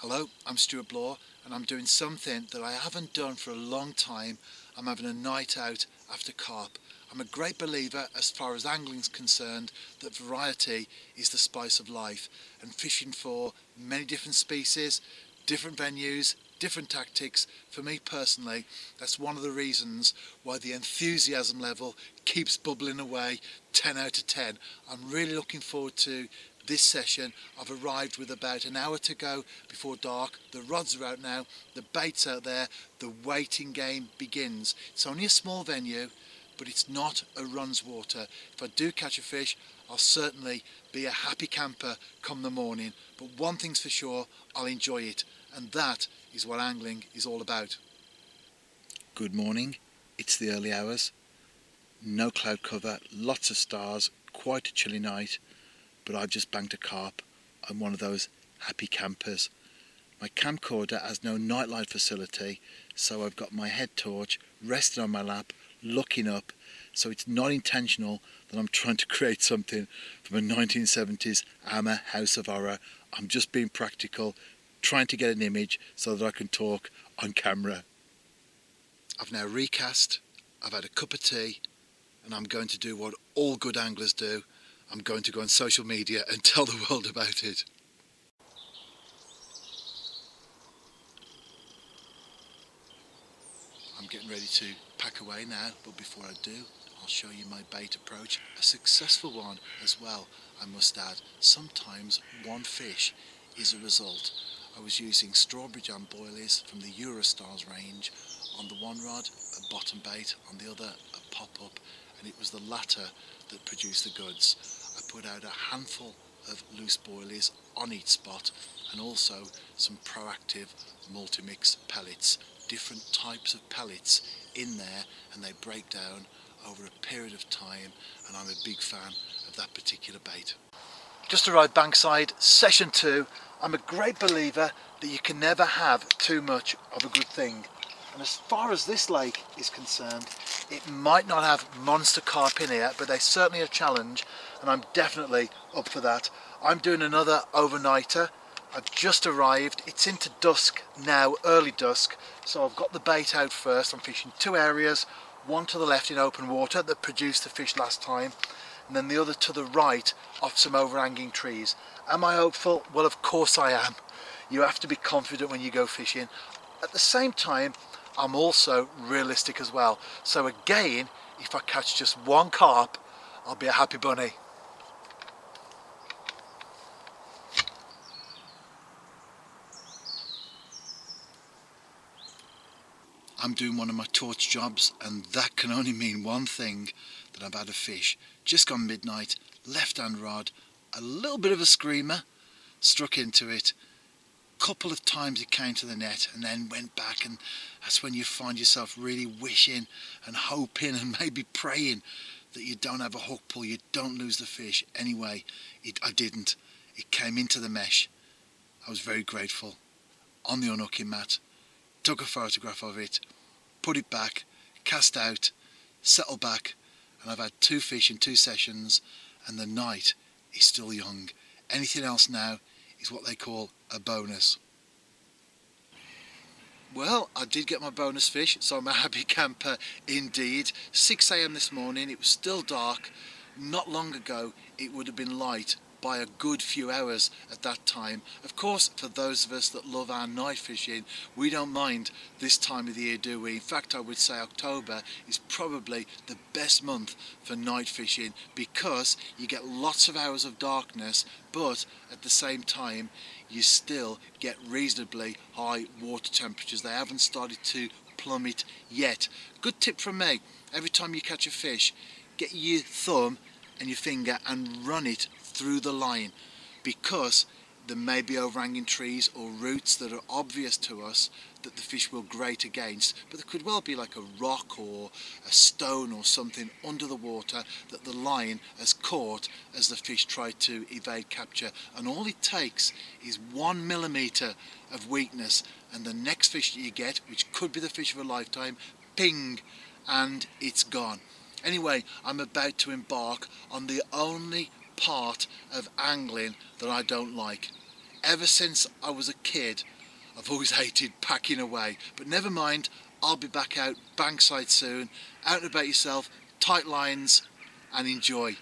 Hello, I'm Stuart Bloor and I'm doing something that I haven't done for a long time. I'm having a night out after carp. I'm a great believer as far as angling's concerned that variety is the spice of life, and fishing for many different species, different venues, different tactics. For me personally, that's one of the reasons why the enthusiasm level keeps bubbling away 10 out of 10. I'm really looking forward to this session. I've arrived with about an hour to go before dark. The rods are out now, the bait's out there, the waiting game begins. It's only a small venue, but it's not a runs water. If I do catch a fish, I'll certainly be a happy camper come the morning. But one thing's for sure, I'll enjoy it. And that is what angling is all about. Good morning, it's the early hours. No cloud cover, lots of stars, quite a chilly night. But I've just banked a carp. I'm one of those happy campers. My camcorder has no nightlight facility, so I've got my head torch resting on my lap, looking up, so it's not intentional that I'm trying to create something from a 1970s Hammer House of Horror. I'm just being practical, trying to get an image so that I can talk on camera. I've now recast, I've had a cup of tea, and I'm going to do what all good anglers do. I'm going to go on social media and tell the world about it. I'm getting ready to pack away now, but before I do, I'll show you my bait approach. A successful one as well, I must add. Sometimes one fish is a result. I was using strawberry jam boilies from the Eurostars range. On the one rod, a bottom bait, on the other, a pop-up, and it was the latter that produced the goods. I put out a handful of loose boilies on each spot, and also some proactive multi-mix pellets, different types of pellets in there, and they break down over a period of time, and I'm a big fan of that particular bait. Just arrived bankside, session 2. I'm a great believer that you can never have too much of a good thing. And as far as this lake is concerned, it might not have monster carp in here, but they're certainly a challenge, and I'm definitely up for that. I'm doing another overnighter. I've just arrived. It's into dusk now, early dusk, so I've got the bait out first. I'm fishing 2 areas, one to the left in open water that produced the fish last time, and then the other to the right off some overhanging trees. Am I hopeful? Well, of course I am. You have to be confident when you go fishing. At the same time, I'm also realistic as well. So again, if I catch just one carp, I'll be a happy bunny. I'm doing one of my torch jobs, and that can only mean one thing, that I've had a fish. Just gone midnight, left hand rod, a little bit of a screamer, struck into it. Couple of times it came to the net and then went back, and that's when you find yourself really wishing and hoping and maybe praying that you don't have a hook pull, you don't lose the fish. Anyway, I didn't. It came into the mesh. I was very grateful. On the unhooking mat, took a photograph of it, put it back, cast out, settled back, and I've had 2 fish in 2 sessions, and the night is still young. Anything else now is what they call a bonus. Well, I did get my bonus fish, so I'm a happy camper indeed. 6 AM this morning, it was still dark. Not long ago, it would have been light by a good few hours at that time. Of course, for those of us that love our night fishing, we don't mind this time of the year, do we? In fact, I would say October is probably the best month for night fishing, because you get lots of hours of darkness, but at the same time you still get reasonably high water temperatures. They haven't started to plummet yet. Good tip from me: every time you catch a fish, get your thumb and your finger and run it through the line, because there may be overhanging trees or roots that are obvious to us that the fish will grate against, but there could well be like a rock or a stone or something under the water that the line has caught as the fish try to evade capture, and all it takes is 1 millimetre of weakness, and the next fish that you get, which could be the fish of a lifetime, ping, and it's gone. Anyway, I'm about to embark on the only part of angling that I don't like. Ever since I was a kid, I've always hated packing away, but never mind, I'll be back out Bankside soon. Out and about yourself, tight lines, and enjoy.